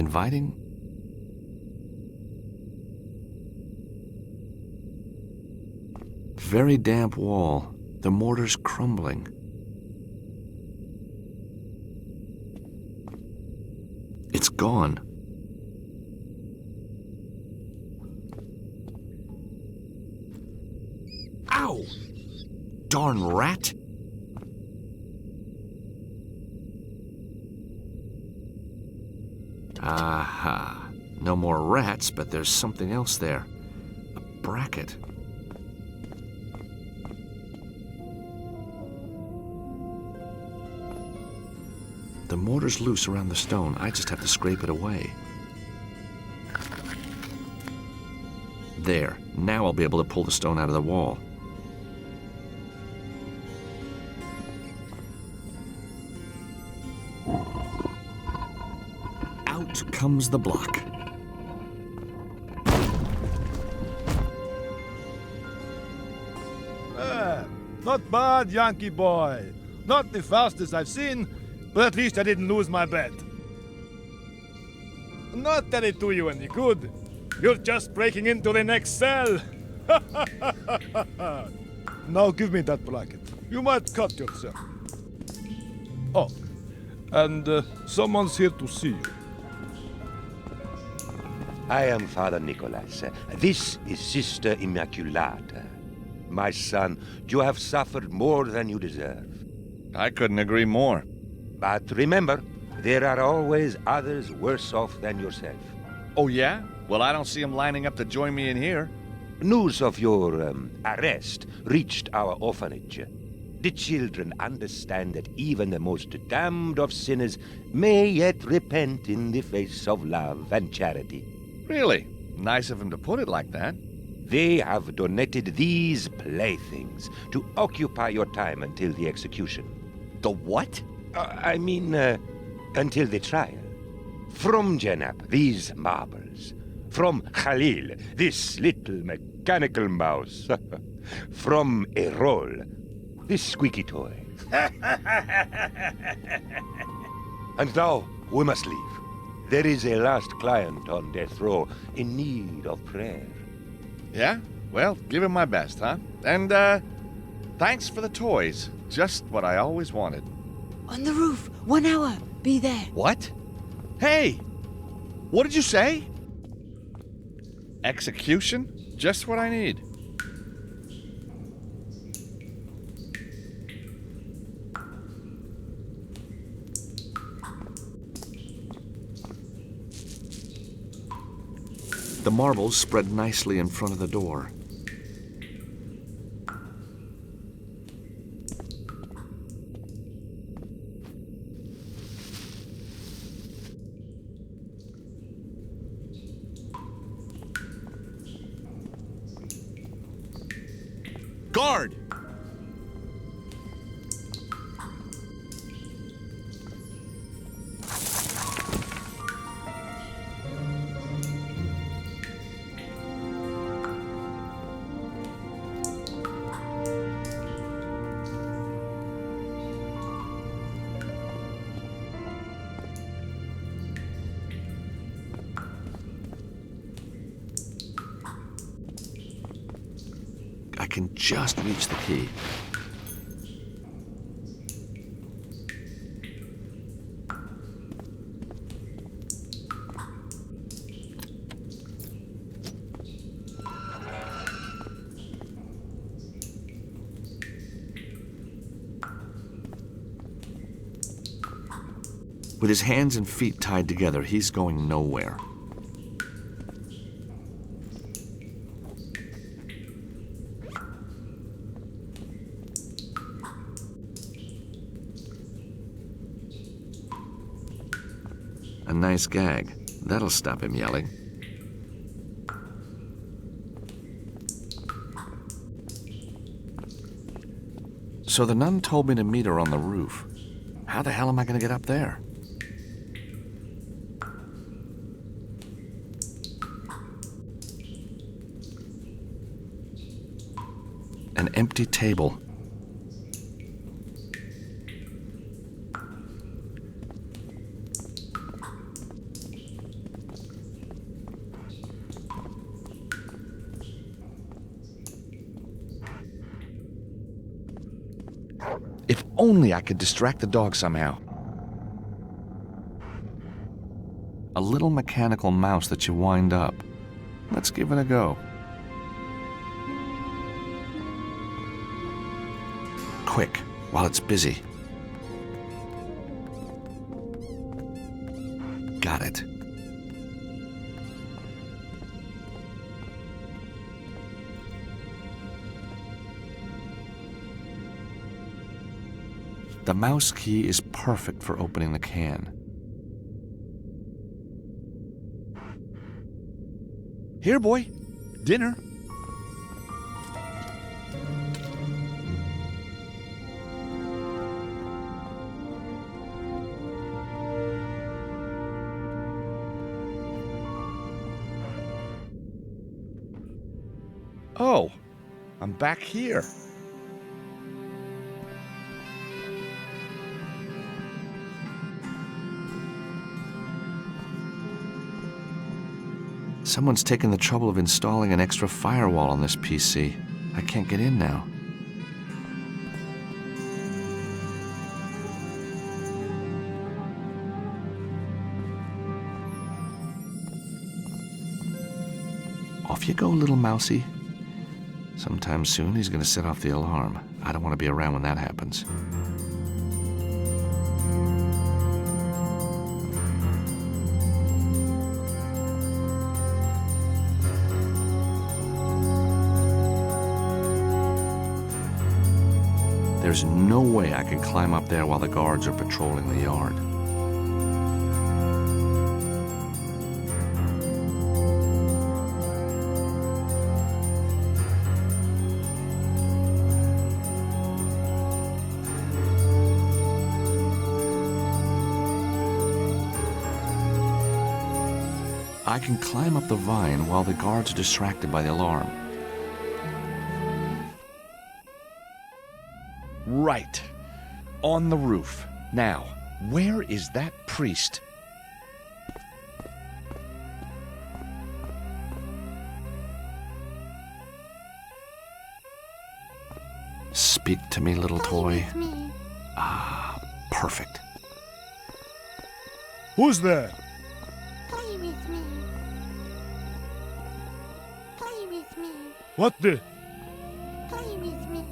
inviting? Very damp wall. The mortar's crumbling. It's gone. Ow! Darn rat! Aha. No more rats, but there's something else there. A bracket. The mortar's loose around the stone. I just have to scrape it away. There. Now I'll be able to pull the stone out of the wall. Out comes the block. Not bad, Yankee boy. Not the fastest I've seen, but at least I didn't lose my bet. Not that it do you any good. You're just breaking into the next cell. Now give me that bracket. You might cut yourself. Oh, and someone's here to see you. I am Father Nicholas. This is Sister Immaculata. My son, you have suffered more than you deserve. I couldn't agree more. But remember, there are always others worse off than yourself. Oh, yeah? Well, I don't see him lining up to join me in here. News of your arrest reached our orphanage. The children understand that even the most damned of sinners may yet repent in the face of love and charity. Really? Nice of him to put it like that. They have donated these playthings to occupy your time until the execution. The what? Until the trial. From Janab, these marbles. From Khalil, this little mechanical mouse. From Errol, this squeaky toy. And now, we must leave. There is a last client on death row in need of prayer. Yeah? Well, give him my best, huh? And, thanks for the toys. Just what I always wanted. On the roof. 1 hour. Be there. What? Hey! What did you say? Execution? Just what I need. The marbles spread nicely in front of the door. Guard! I can just reach the key. With his hands and feet tied together, he's going nowhere. A nice gag. That'll stop him yelling. So the nun told me to meet her on the roof. How the hell am I going to get up there? An empty table. If only I could distract the dog somehow. A little mechanical mouse that you wind up. Let's give it a go. Quick, while it's busy. Got it. The mouse key is perfect for opening the can. Here, boy. Dinner. Oh, I'm back here. Someone's taken the trouble of installing an extra firewall on this PC. I can't get in now. Off you go, little mousey. Sometime soon he's going to set off the alarm. I don't want to be around when that happens. There's no way I can climb up there while the guards are patrolling the yard. I can climb up the vine while the guards are distracted by the alarm. Right. On the roof. Now, where is that priest? Speak to me, little toy. Play with me. Ah, perfect. Who's there? Play with me. Play with me. What the? Play with me.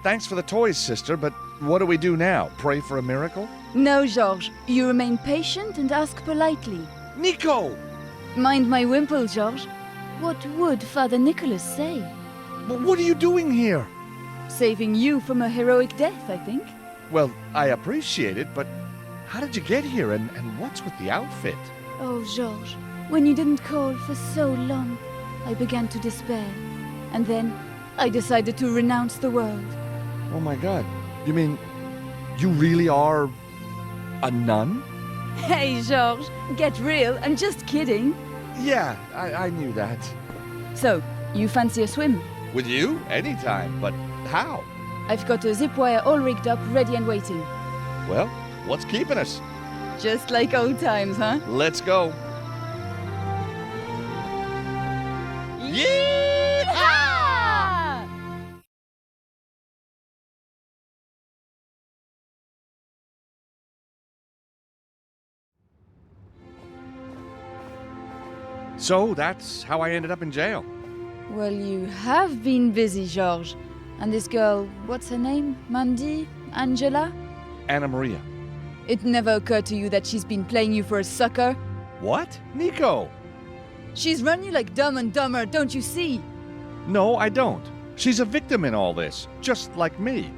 Thanks for the toys, sister, but what do we do now? Pray for a miracle? No, Georges. You remain patient and ask politely. Nico! Mind my wimple, Georges. What would Father Nicholas say? But what are you doing here? Saving you from a heroic death, I think. Well, I appreciate it, but how did you get here, and what's with the outfit? Oh, Georges, when you didn't call for so long, I began to despair. And then I decided to renounce the world. Oh my god. You mean, you really are a nun? Hey, Georges, get real. I'm just kidding. Yeah, I knew that. So, you fancy a swim? With you? Anytime, but how? I've got a zip wire all rigged up, ready and waiting. Well, what's keeping us? Just like old times, huh? Let's go. Yeehaw! So that's how I ended up in jail. Well, you have been busy, Georges. And this girl, what's her name? Mandy? Angela? Anna Maria. It never occurred to you that she's been playing you for a sucker? What? Nico! She's run you like Dumb and Dumber, don't you see? No, I don't. She's a victim in all this, just like me.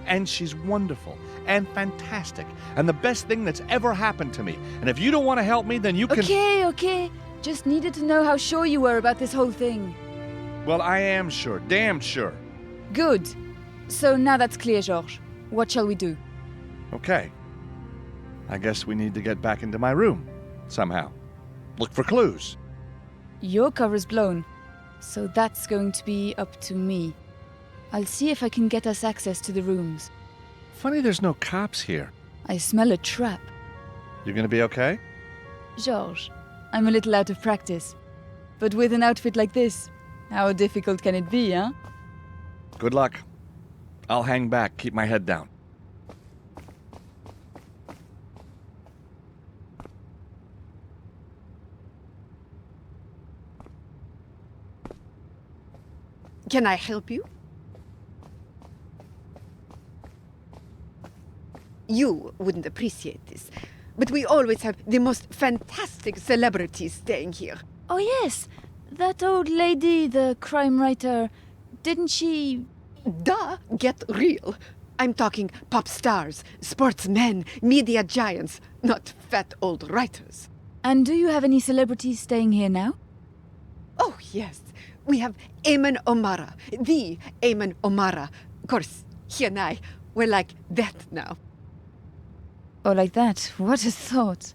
And she's wonderful and fantastic and the best thing that's ever happened to me. And if you don't want to help me, then you can... Okay. Just needed to know how sure you were about this whole thing. Well, I am sure, damn sure. Good. So now that's clear, Georges. What shall we do? Okay. I guess we need to get back into my room, somehow. Look for clues. Your cover's blown, so that's going to be up to me. I'll see if I can get us access to the rooms. Funny there's no cops here. I smell a trap. You gonna be okay? Georges, I'm a little out of practice. But with an outfit like this, how difficult can it be, huh? Good luck. I'll hang back, keep my head down. Can I help you? You wouldn't appreciate this, but we always have the most fantastic celebrities staying here. Oh yes, that old lady, the crime writer, didn't she... Duh, get real. I'm talking pop stars, sportsmen, media giants, not fat old writers. And do you have any celebrities staying here now? Oh, yes. We have Eamon O'Mara, the Eamon O'Mara. Of course, he and I, we're like that now. Oh, like that? What a thought.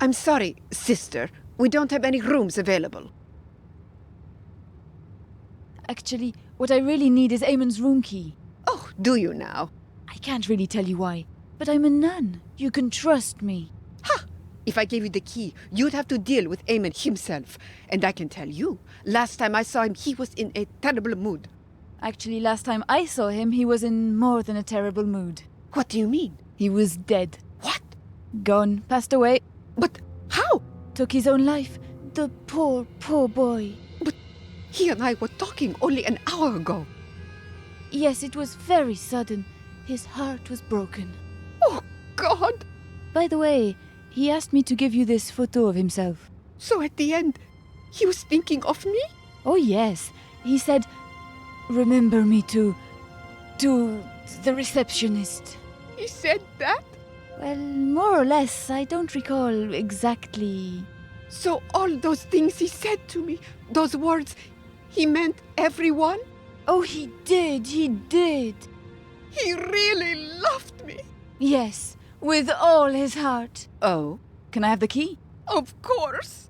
I'm sorry, sister. We don't have any rooms available. Actually, what I really need is Eamon's room key. Oh, do you now? I can't really tell you why, but I'm a nun. You can trust me. Ha! If I gave you the key, you'd have to deal with Eamon himself. And I can tell you, last time I saw him, he was in a terrible mood. Actually, last time I saw him, he was in more than a terrible mood. What do you mean? He was dead. What? Gone. Passed away. But how? Took his own life. The poor, poor boy. But he and I were talking only an hour ago. Yes, it was very sudden. His heart was broken. Oh, God! By the way, he asked me to give you this photo of himself. So at the end, he was thinking of me? Oh, yes. He said, remember me to the receptionist. He said that? Well, more or less. I don't recall exactly. So all those things he said to me, those words, he meant everyone? Oh, he did. He did. He really loved me. Yes, with all his heart. Oh? Can I have the key? Of course.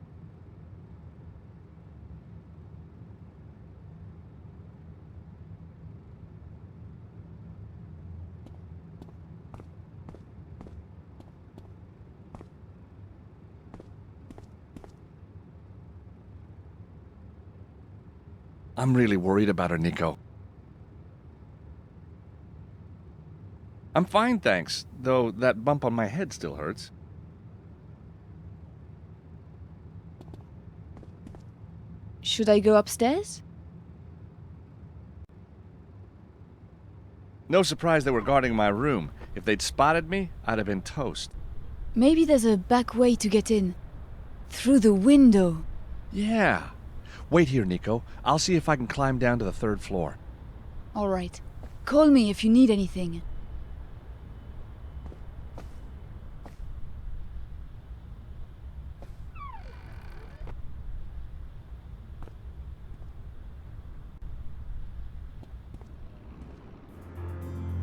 I'm really worried about her, Nico. I'm fine, thanks, though that bump on my head still hurts. Should I go upstairs? No surprise they were guarding my room. If they'd spotted me, I'd have been toast. Maybe there's a back way to get in. Through the window. Yeah. Wait here, Nico. I'll see if I can climb down to the 3rd floor. All right. Call me if you need anything.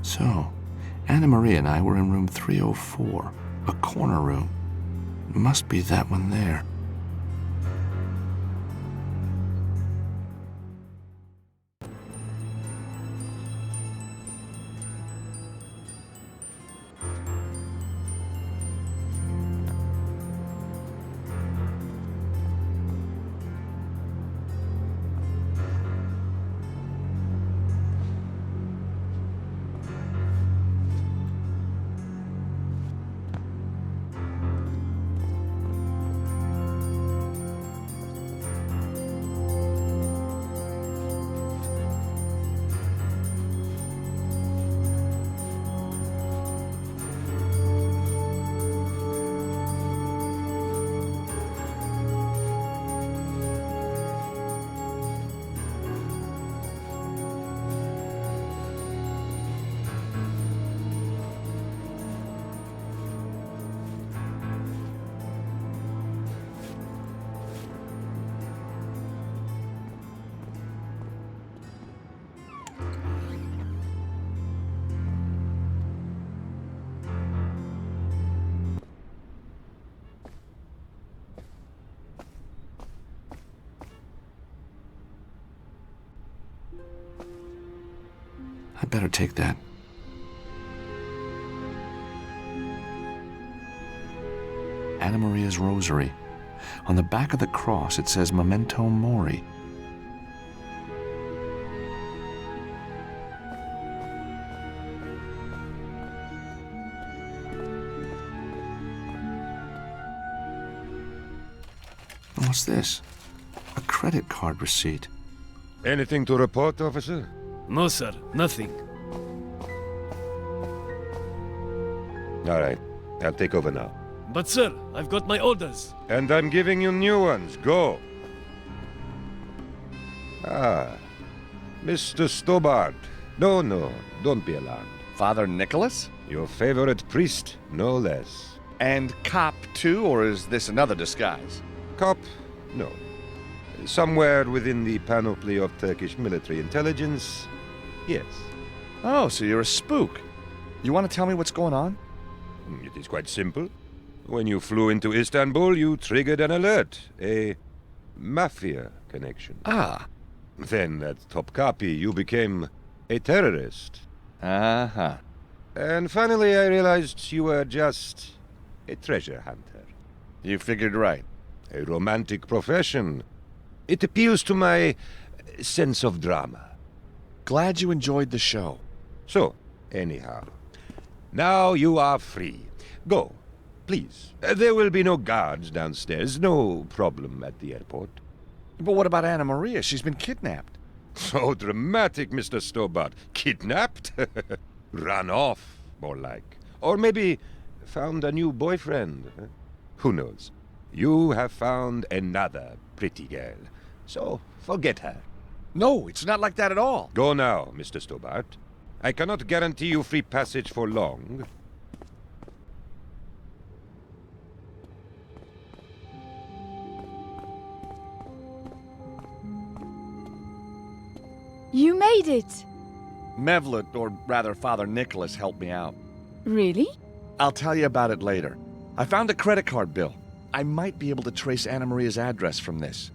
So, Anna Maria and I were in room 304, a corner room. Must be that one there. I'd better take that. Anna Maria's Rosary. On the back of the cross, it says Memento Mori. What's this? A credit card receipt. Anything to report, officer? No, sir, nothing. All right, I'll take over now. But, sir, I've got my orders. And I'm giving you new ones. Go. Ah, Mr. Stobart. No, don't be alarmed. Father Nicholas? Your favorite priest, no less. And cop too, or is this another disguise? Cop? No. Somewhere within the panoply of Turkish military intelligence, yes. Oh, so you're a spook. You want to tell me what's going on? It is quite simple. When you flew into Istanbul, you triggered an alert. A mafia connection. Ah. Then, at Topkapi, you became a terrorist. Uh-huh. And finally, I realized you were just a treasure hunter. You figured right. A romantic profession. It appeals to my sense of drama. Glad you enjoyed the show. So, anyhow, now you are free. Go, please. There will be no guards downstairs. No problem at the airport. But what about Anna Maria? She's been kidnapped. So dramatic, Mr. Stobart. Kidnapped? Run off, more like. Or maybe found a new boyfriend. Who knows? You have found another pretty girl. So forget her. No, it's not like that at all. Go now, Mr. Stobart. I cannot guarantee you free passage for long. You made it! Mevlut, or rather Father Nicholas, helped me out. Really? I'll tell you about it later. I found a credit card bill. I might be able to trace Anna Maria's address from this.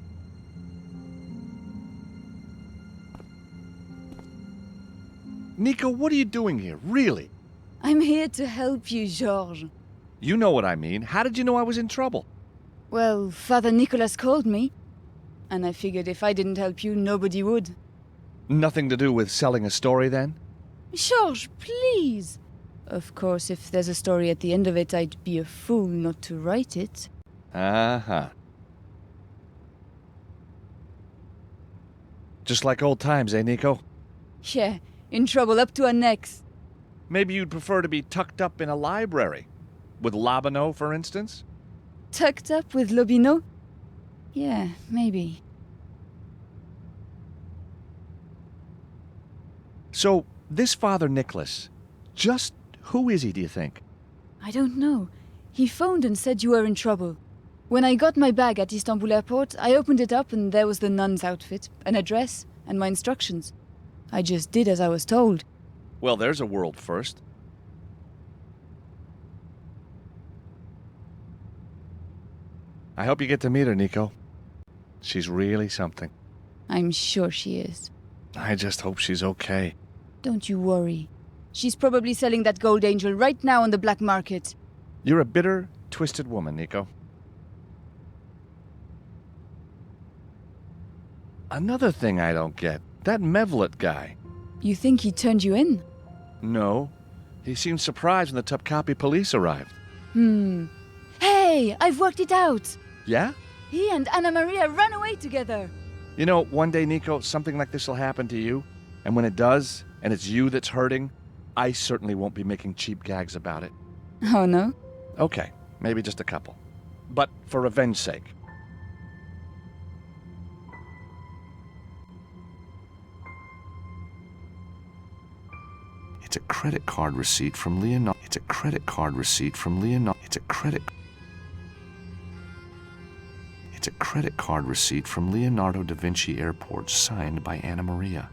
Nico, what are you doing here, really? I'm here to help you, Georges. You know what I mean. How did you know I was in trouble? Well, Father Nicholas called me. And I figured if I didn't help you, nobody would. Nothing to do with selling a story, then? Georges, please! Of course, if there's a story at the end of it, I'd be a fool not to write it. Uh-huh. Just like old times, eh, Nico? Yeah, in trouble up to our necks. Maybe you'd prefer to be tucked up in a library. With Labano, for instance? Tucked up with Lobino? Yeah, maybe. So, this Father Nicholas, just who is he, do you think? I don't know. He phoned and said you were in trouble. When I got my bag at Istanbul airport, I opened it up and there was the nun's outfit, an address, and my instructions. I just did as I was told. Well, there's a world first. I hope you get to meet her, Nico. She's really something. I'm sure she is. I just hope she's okay. Don't you worry. She's probably selling that gold angel right now on the black market. You're a bitter, twisted woman, Nico. Another thing I don't get. That Mevlut guy. You think he turned you in? No. He seemed surprised when the Topkapi police arrived. Hey, I've worked it out! Yeah? He and Anna Maria ran away together. You know, one day, Nico, something like this will happen to you. And when it does, and it's you that's hurting, I certainly won't be making cheap gags about it. Oh, no? Okay, maybe just a couple. But for revenge's sake. It's a credit card receipt from Leonardo. It's a credit card receipt from Leonardo. It's a credit card receipt from Leonardo da Vinci Airport signed by Anna Maria.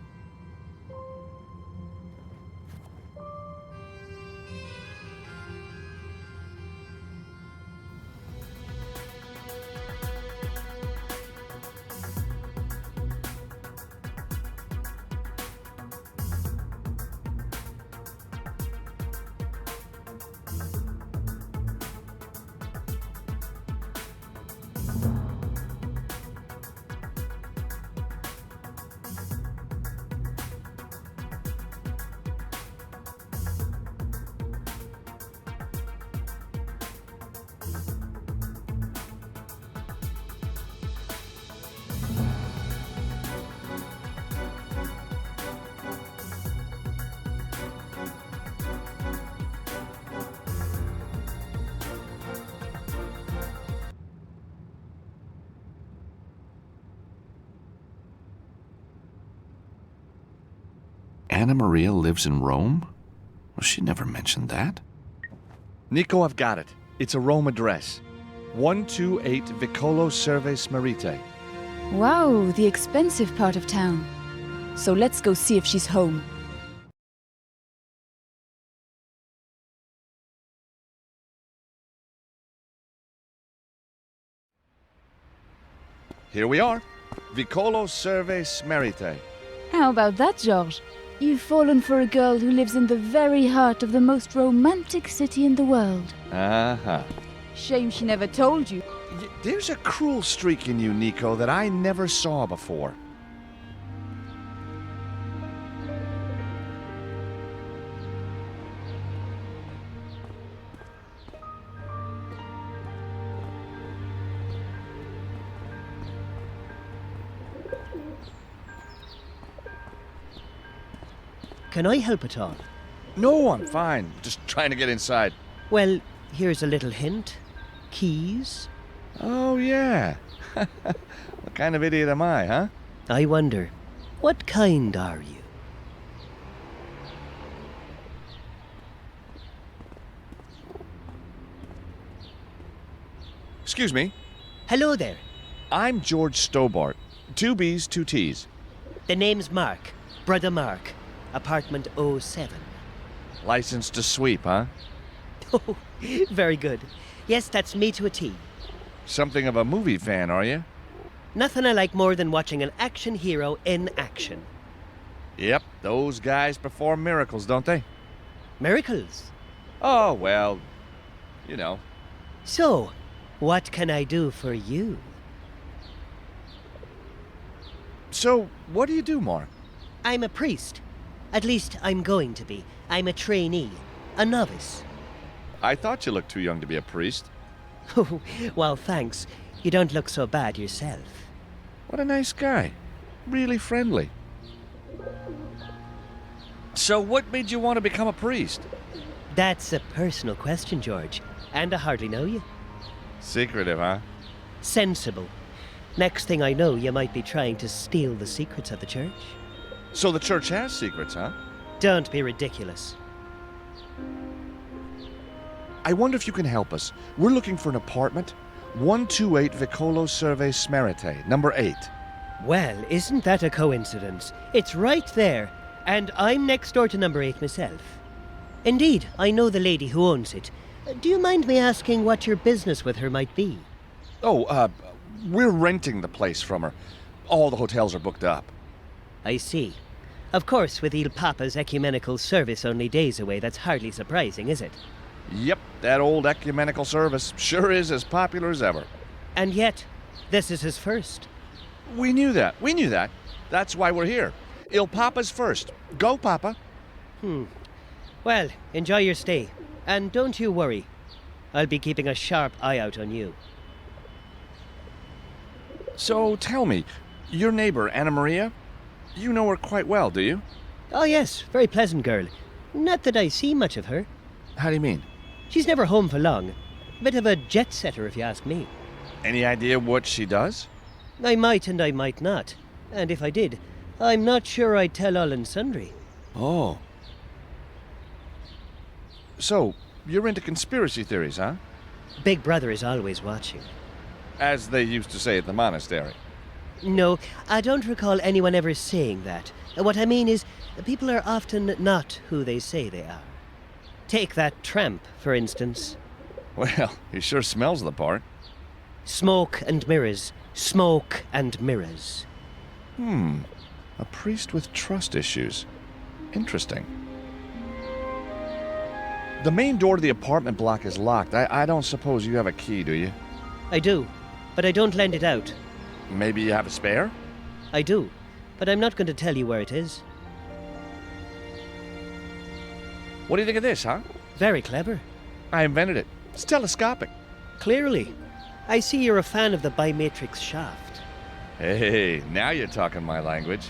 Anna Maria lives in Rome? Well, she never mentioned that. Nico, I've got it. It's a Rome address. 128 Vicolo Cerves Merite. Wow, the expensive part of town. So let's go see if she's home. Here we are. Vicolo Cerves Merite. How about that, George? You've fallen for a girl who lives in the very heart of the most romantic city in the world. Uh-huh. Shame she never told you. There's a cruel streak in you, Nico, that I never saw before. Can I help at all? No, I'm fine. Just trying to get inside. Well, here's a little hint. Keys? Oh, yeah. What kind of idiot am I, huh? I wonder, what kind are you? Excuse me. Hello there. I'm George Stobart. 2 B's, 2 T's. The name's Mark. Brother Mark. Apartment 07. License to sweep, huh? Oh, very good. Yes, that's me to a T. Something of a movie fan, are you? Nothing I like more than watching an action hero in action. Yep, those guys perform miracles, don't they? Miracles? Oh, well, you know. So, what can I do for you? So, what do you do, Mark? I'm a priest. At least I'm going to be. I'm a trainee. A novice. I thought you looked too young to be a priest. Oh, well, thanks. You don't look so bad yourself. What a nice guy. Really friendly. So what made you want to become a priest? That's a personal question, George. And I hardly know you. Secretive, huh? Sensible. Next thing I know, you might be trying to steal the secrets of the church. So the church has secrets, huh? Don't be ridiculous. I wonder if you can help us. We're looking for an apartment. 128 Vicolo Cerves Merite, number 8. Well, isn't that a coincidence? It's right there. And I'm next door to number 8 myself. Indeed, I know the lady who owns it. Do you mind me asking what your business with her might be? Oh, we're renting the place from her. All the hotels are booked up. I see. Of course, with Il Papa's ecumenical service only days away, that's hardly surprising, is it? Yep, that old ecumenical service sure is as popular as ever. And yet, this is his first. We knew that. That's why we're here. Il Papa's first. Go, Papa. Well, enjoy your stay. And don't you worry. I'll be keeping a sharp eye out on you. So tell me, your neighbor, Anna Maria? You know her quite well, do you? Oh yes, very pleasant girl. Not that I see much of her. How do you mean? She's never home for long. Bit of a jet setter, if you ask me. Any idea what she does? I might and I might not. And if I did, I'm not sure I'd tell all and sundry. Oh. So, you're into conspiracy theories, huh? Big Brother is always watching. As they used to say at the monastery. No, I don't recall anyone ever saying that. What I mean is, people are often not who they say they are. Take that tramp, for instance. Well, he sure smells the part. Smoke and mirrors. Smoke and mirrors. A priest with trust issues. Interesting. The main door to the apartment block is locked. I don't suppose you have a key, do you? I do, but I don't lend it out. Maybe you have a spare? I do, but I'm not going to tell you where it is. What do you think of this, huh? Very clever. I invented it. It's telescopic. Clearly. I see you're a fan of the bimatrix shaft. Hey, now you're talking my language.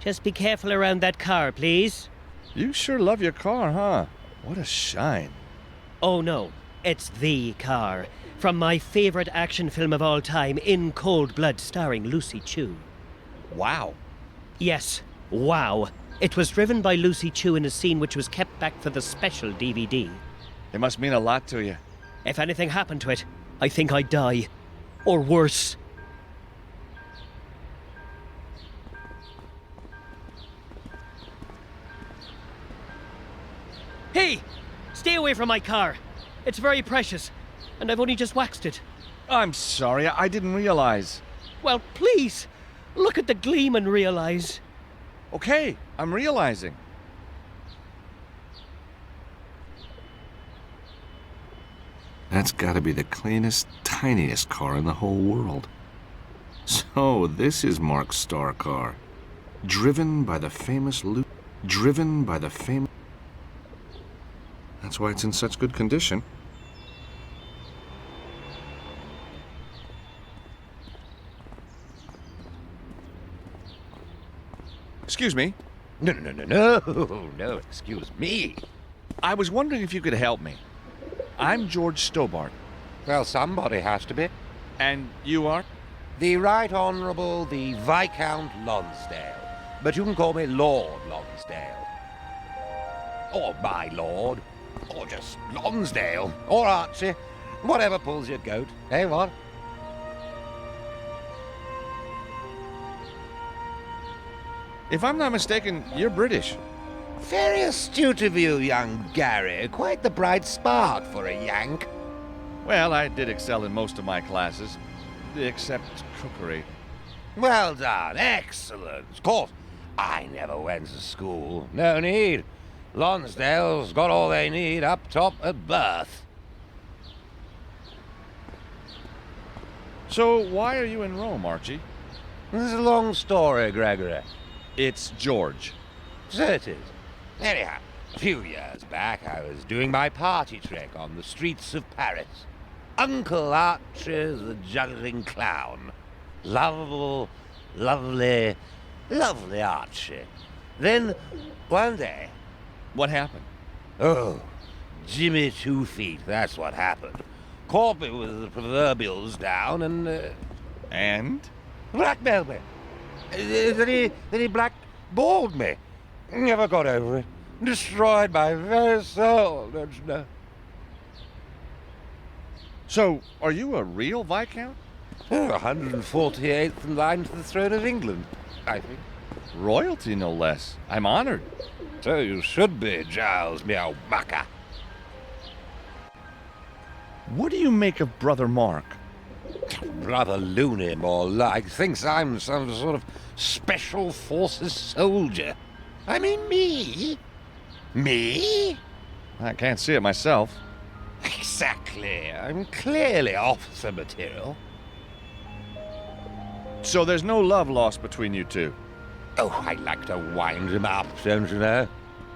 Just be careful around that car, please. You sure love your car, huh? What a shine. Oh no, It's the car. From my favorite action film of all time, In Cold Blood, starring Lucy Chu. Wow. Yes, wow. It was driven by Lucy Chu in a scene which was kept back for the special DVD. It must mean a lot to you. If anything happened to it, I think I'd die. Or worse. Hey! Stay away from my car. It's very precious, and I've only just waxed it. I'm sorry, I didn't realize. Well, please, look at the gleam and realize. Okay, I'm realizing. That's gotta be the cleanest, tiniest car in the whole world. So, this is Mark's star car. Driven by the famous That's why it's in such good condition. Excuse me. No, excuse me. I was wondering if you could help me. I'm George Stobart. Well, somebody has to be. And you are? The Right Honourable the Viscount Lonsdale. But you can call me Lord Lonsdale. Or my lord. Or just Lonsdale. Or Archie. Whatever pulls your goat. Hey, what? If I'm not mistaken, you're British. Very astute of you, young Gary. Quite the bright spark for a Yank. Well, I did excel in most of my classes, except cookery. Well done. Excellent. Of course, I never went to school. No need. Lonsdale's got all they need up top at birth. So why are you in Rome, Archie? This is a long story, Gregory. It's George. So it is. Anyhow, a few years back, I was doing my party trick on the streets of Paris. Uncle Archie's the juggling clown. Lovable, lovely, lovely Archie. Then, one day... What happened? Oh, Jimmy 2 Feet, that's what happened. Caught me with the proverbials down and... And? Blackmailed me. Then he blackballed me. Never got over it. Destroyed my very soul, don't you know? So, are you a real Viscount? 148th in line to the throne of England, I think. Royalty, no less. I'm honored. So you should be, Giles, me old mucker. What do you make of Brother Mark? Brother Looney, more like, thinks I'm some sort of special forces soldier. I mean, me? Me? I can't see it myself. Exactly. I'm clearly officer material. So there's no love lost between you two? Oh, I like to wind him up, don't you know?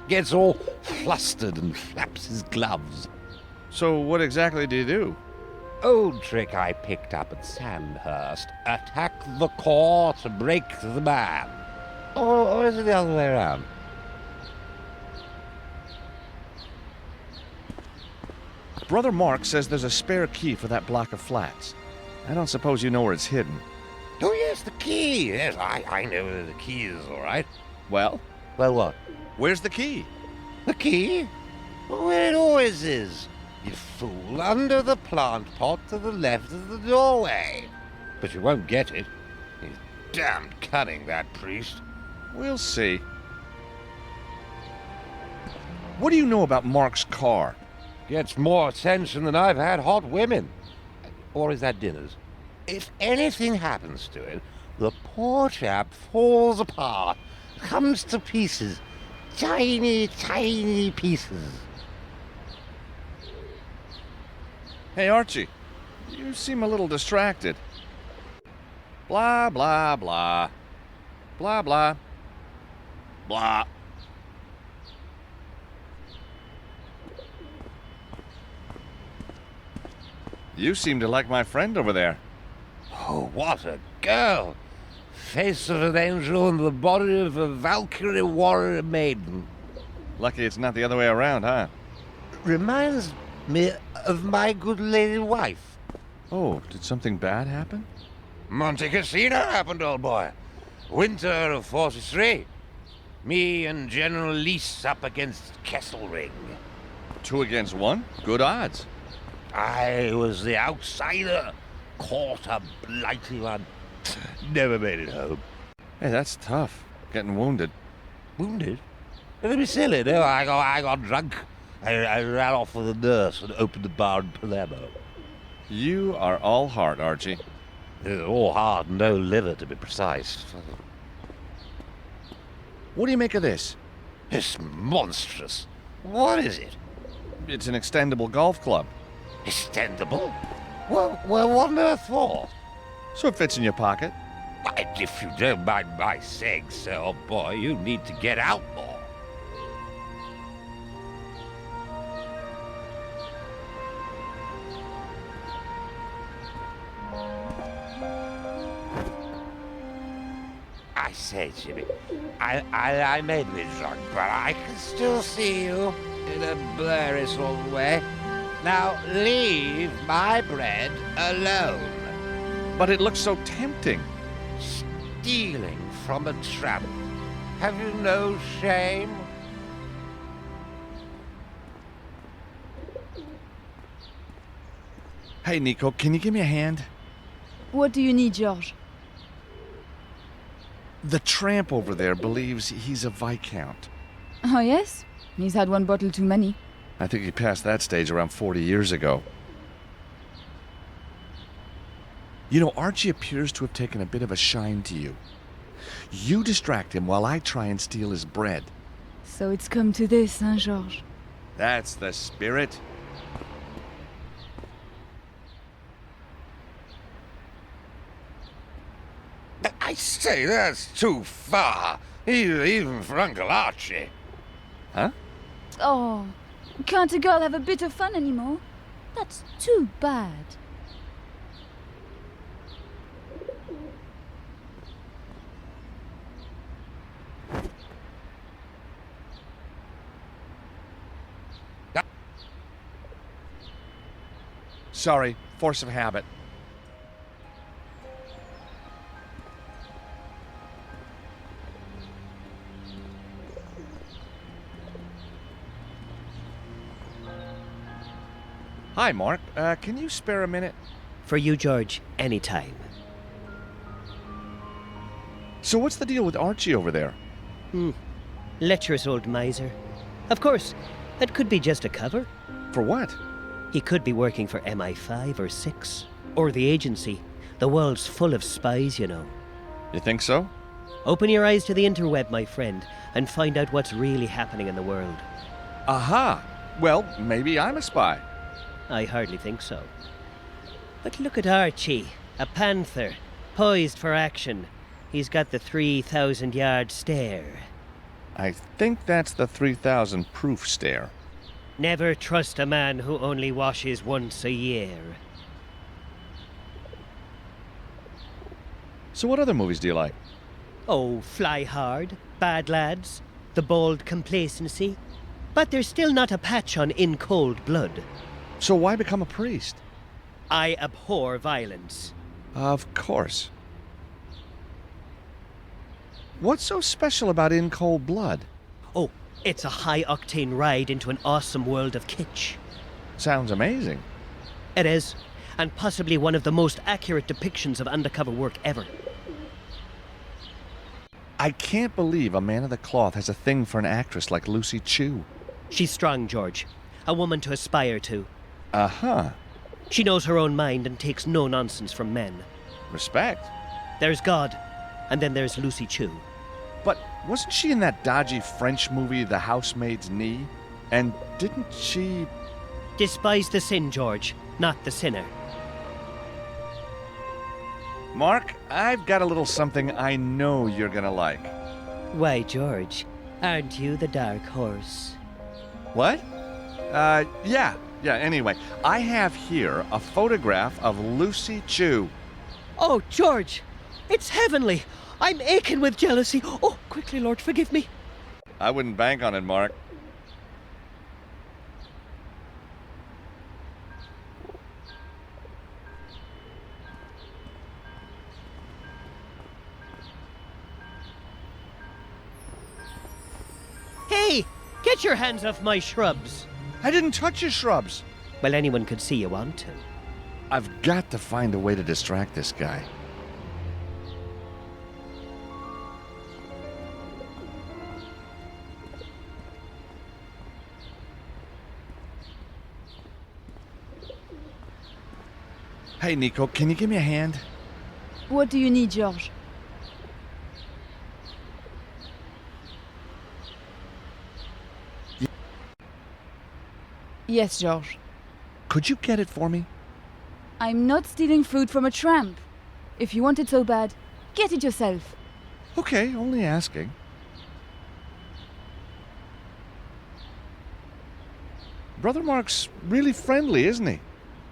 Gets all flustered and flaps his gloves. So what exactly do you do? Old trick I picked up at Sandhurst. Attack the core to break the man. Or is it the other way around? Brother Mark says there's a spare key for that block of flats. I don't suppose you know where it's hidden. Oh, yes, the key. Yes, I know where the key is, all right. Well? Well, what? Where's the key? The key? Where it always is. You fool, under the plant pot to the left of the doorway. But you won't get it. He's damned cunning, that priest. We'll see. What do you know about Mark's car? Gets more attention than I've had hot women. Or is that dinners? If anything happens to it, the poor chap falls apart, comes to pieces. Tiny, tiny pieces. Hey, Archie, you seem a little distracted. Blah, blah, blah. Blah, blah. Blah. You seem to like my friend over there. Oh, what a girl! Face of an angel and the body of a Valkyrie warrior maiden. Lucky it's not the other way around, huh? Reminds Me of my good lady wife. Oh, did something bad happen? Monte Cassino happened, old boy. Winter of 43. Me and General Lease up against Kesselring. 2 against 1? Good odds. I was the outsider. Caught a blighty one. Never made it home. Hey, that's tough. Getting wounded. Wounded? Don't be silly, no. I got drunk. I ran off with a nurse and opened the bar in Palermo. You are all heart, Archie. All heart, no liver, to be precise. What do you make of this? It's monstrous. What is it? It's an extendable golf club. Extendable? Well, what on earth for? So it fits in your pocket. If you don't mind my saying so, old boy, you need to get out more. I say, Jimmy, I may be drunk, but I can still see you in a blurry sort of way. Now, leave my bread alone. But it looks so tempting. Stealing from a tramp. Have you no shame? Hey, Nico, can you give me a hand? What do you need, George? The tramp over there believes he's a Viscount. Oh, yes? He's had 1 bottle too many. I think he passed that stage around 40 years ago. You know, Archie appears to have taken a bit of a shine to you. You distract him while I try and steal his bread. So it's come to this, hein, George? That's the spirit. I say, that's too far. Even for Uncle Archie. Huh? Oh, can't a girl have a bit of fun anymore? That's too bad. Sorry, force of habit. Hi, Mark. Can you spare a minute? For you, George, anytime. So what's the deal with Archie over there? Lecherous old miser. Of course, that could be just a cover. For what? He could be working for MI5 or 6. Or the agency. The world's full of spies, you know. You think so? Open your eyes to the interweb, my friend, and find out what's really happening in the world. Aha! Well, maybe I'm a spy. I hardly think so. But look at Archie, a panther, poised for action. He's got the 3,000-yard stare. I think that's the 3,000 proof stare. Never trust a man who only washes once a year. So what other movies do you like? Oh, Fly Hard, Bad Lads, The Bold Complacency. But there's still not a patch on In Cold Blood. So why become a priest? I abhor violence. Of course. What's so special about In Cold Blood? Oh, it's a high-octane ride into an awesome world of kitsch. Sounds amazing. It is, and possibly one of the most accurate depictions of undercover work ever. I can't believe a man of the cloth has a thing for an actress like Lucy Chu. She's strong, George. A woman to aspire to. Uh-huh. She knows her own mind and takes no nonsense from men. Respect. There's God, and then there's Lucy Chu. But wasn't she in that dodgy French movie, The Housemaid's Knee? And didn't she... Despise the sin, George, not the sinner. Mark, I've got a little something I know you're gonna like. Why, George, aren't you the dark horse? What? Yeah, anyway. I have here a photograph of Lucy Chu. Oh, George, it's heavenly. I'm aching with jealousy. Oh, quickly, Lord, forgive me. I wouldn't bank on it, Mark. Hey! Get your hands off my shrubs! I didn't touch your shrubs. Well, anyone could see you want to. I've got to find a way to distract this guy. Hey, Nico, can you give me a hand? What do you need, George? Yes, George. Could you get it for me? I'm not stealing food from a tramp. If you want it so bad, get it yourself. Okay, only asking. Brother Mark's really friendly, isn't he?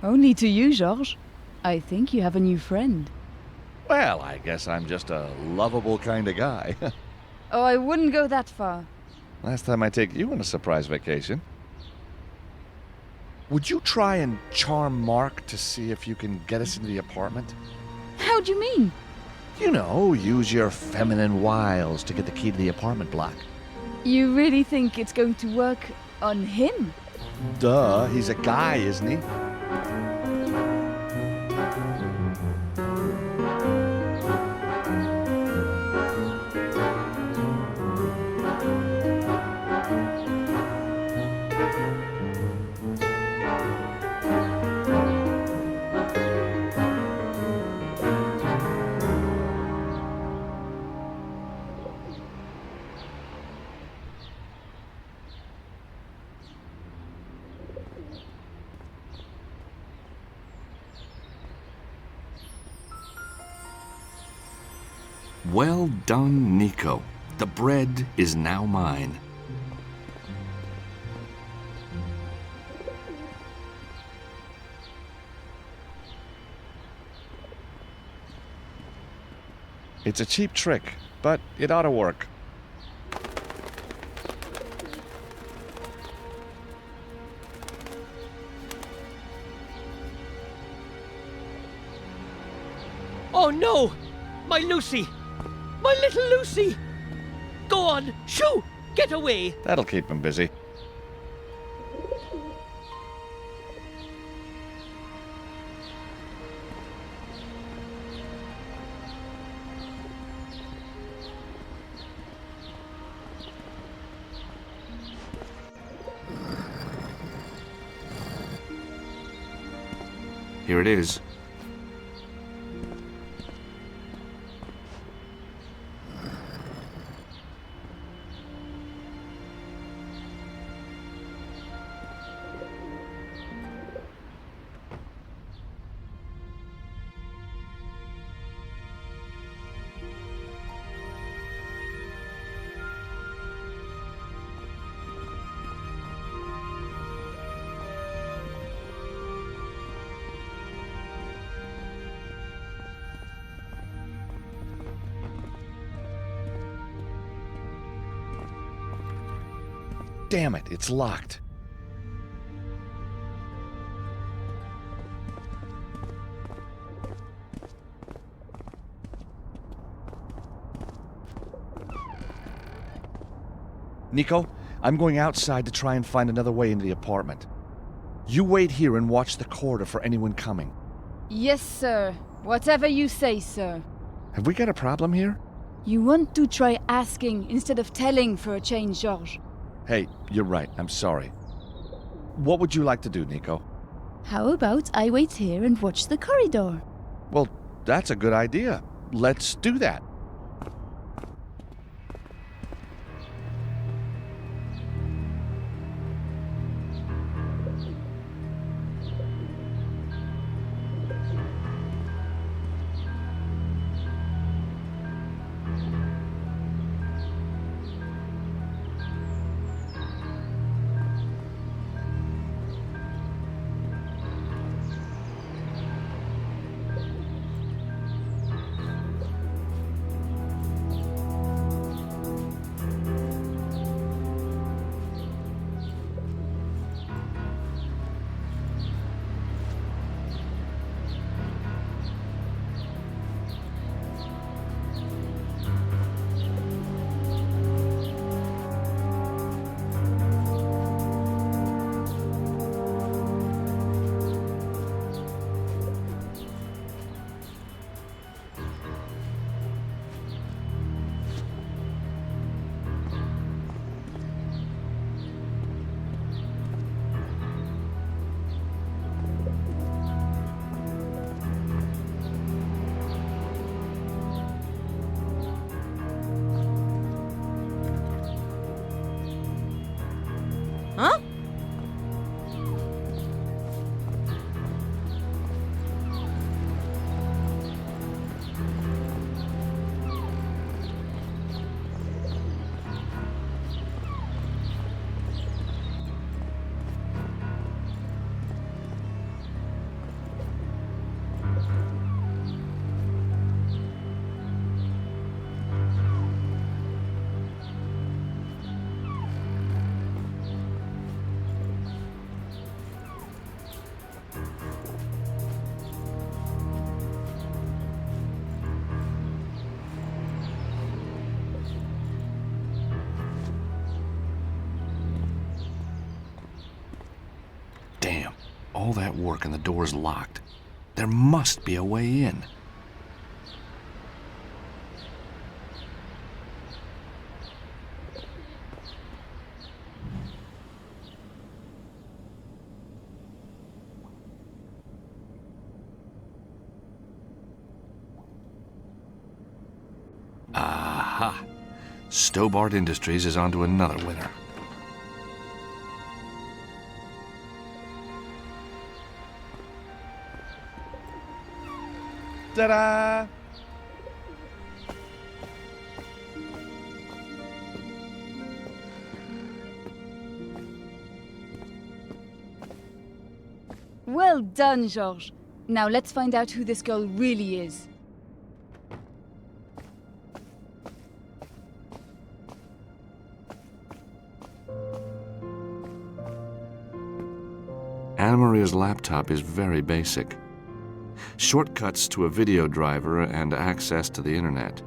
Only to you, George. I think you have a new friend. Well, I guess I'm just a lovable kind of guy. Oh, I wouldn't go that far. Last time I take you on a surprise vacation. Would you try and charm Mark to see if you can get us into the apartment? How do you mean? You know, use your feminine wiles to get the key to the apartment block. You really think it's going to work on him? Duh, he's a guy, isn't he? Well done, Nico. The bread is now mine. It's a cheap trick, but it ought to work. Oh no! My Lucy! My little Lucy! Go on! Shoo! Get away! That'll keep him busy. Here it is. Damn it, it's locked. Nico, I'm going outside to try and find another way into the apartment. You wait here and watch the corridor for anyone coming. Yes, sir. Whatever you say, sir. Have we got a problem here? You want to try asking instead of telling for a change, George. Hey, you're right, I'm sorry. What would you like to do, Nico? How about I wait here and watch the corridor? Well, that's a good idea. Let's do that. Huh? Damn, all that work and the door's locked. There must be a way in. Aha! Stobart Industries is onto another winner. Ta-da! Well done, Georges. Now let's find out who this girl really is. Anna Maria's laptop is very basic. Shortcuts to a video driver and access to the internet.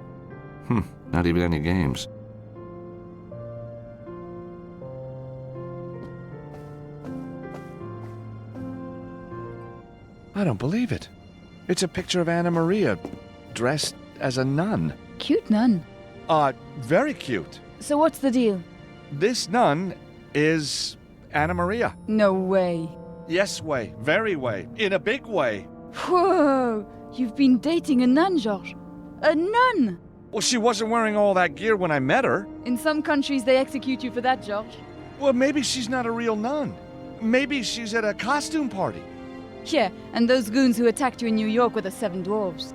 Not even any games. I don't believe it. It's a picture of Anna Maria, dressed as a nun. Cute nun. Very cute. So what's the deal? This nun is Anna Maria. No way. Yes way, very way, in a big way. Whoa! You've been dating a nun, Georges. A nun! Well, she wasn't wearing all that gear when I met her. In some countries, they execute you for that, Georges. Well, maybe she's not a real nun. Maybe she's at a costume party. Yeah, and those goons who attacked you in New York were the Seven Dwarves.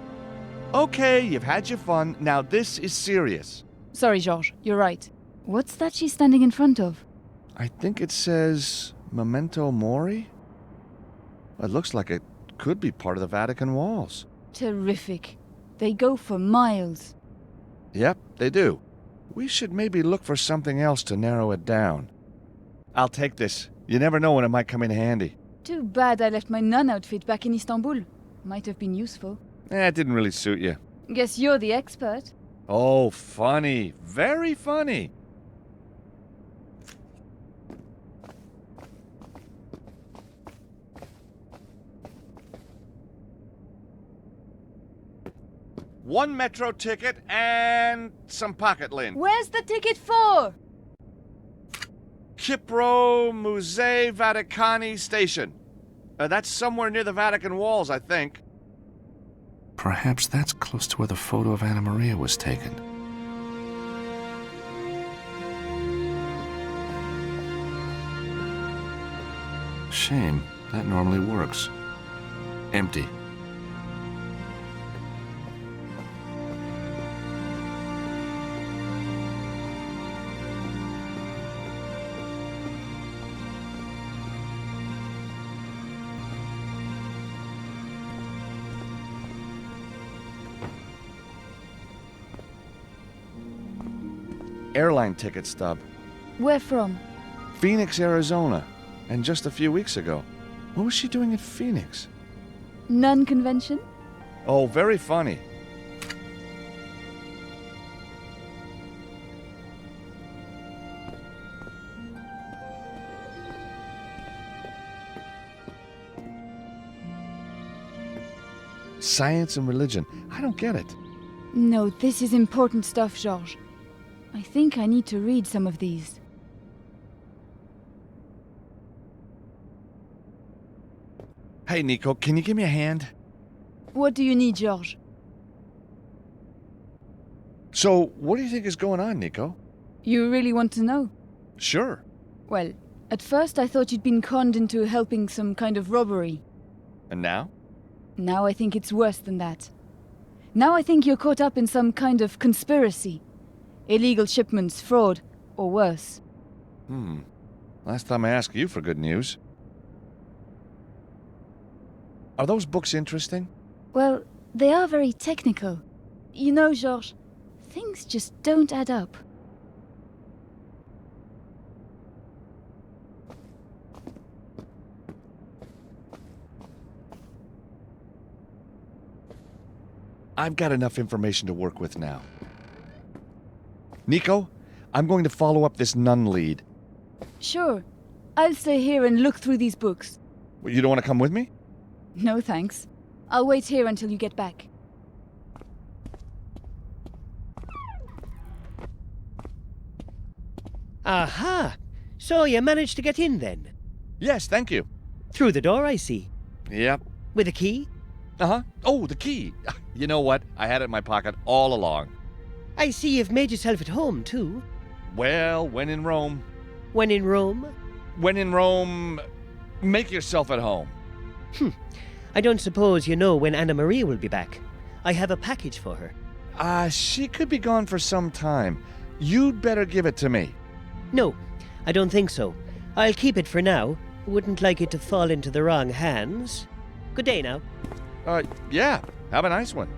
Okay, you've had your fun. Now this is serious. Sorry, Georges, you're right. What's that she's standing in front of? I think it says Memento Mori. It looks like it could be part of the Vatican walls. Terrific. They go for miles. Yep, they do. We should maybe look for something else to narrow it down. I'll take this. You never know when it might come in handy. Too bad I left my nun outfit back in Istanbul. Might have been useful. It didn't really suit you. Guess you're the expert. Oh, funny. Very funny. One metro ticket and some pocket lint. Where's the ticket for? Cipro Musei Vaticani station. That's somewhere near the Vatican walls, I think. Perhaps that's close to where the photo of Anna Maria was taken. Shame. That normally works. Empty. Airline Ticket Stub. Where from? Phoenix, Arizona. And just a few weeks ago. What was she doing in Phoenix? Nun convention? Oh, very funny. Science and religion. I don't get it. No, this is important stuff, Georges. I think I need to read some of these. Hey, Nico, can you give me a hand? What do you need, Georges? So, what do you think is going on, Nico? You really want to know? Sure. Well, At first, I thought you'd been conned into helping some kind of robbery. And now? Now I think it's worse than that. Now I think you're caught up in some kind of conspiracy. Illegal shipments, fraud, or worse. Last time I asked you for good news. Are those books interesting? Well, they are very technical. You know, Georges, things just don't add up. I've got enough information to work with now. Nico, I'm going to follow up this nun lead. Sure. I'll stay here and look through these books. You don't want to come with me? No thanks. I'll wait here until you get back. Aha! So you managed to get in then? Yes, thank you. Through the door, I see. Yep. With a key? Uh-huh. Oh, the key. You know what? I had it in my pocket all along. I see you've made yourself at home, too. Well, when in Rome. When in Rome? When in Rome, make yourself at home. I don't suppose you know when Anna Maria will be back. I have a package for her. She could be gone for some time. You'd better give it to me. No, I don't think so. I'll keep it for now. Wouldn't like it to fall into the wrong hands. Good day now. Yeah. Have a nice one.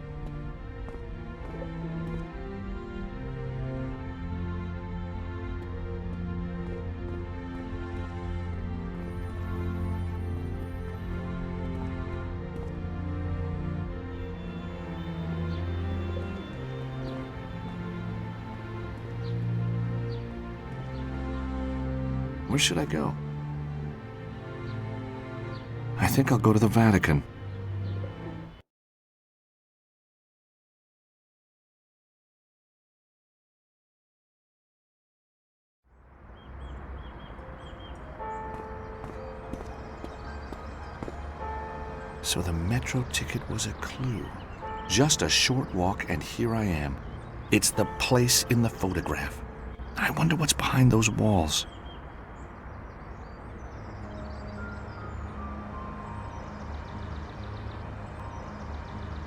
Where should I go? I think I'll go to the Vatican. So the metro ticket was a clue. Just a short walk, and here I am. It's the place in the photograph. I wonder what's behind those walls.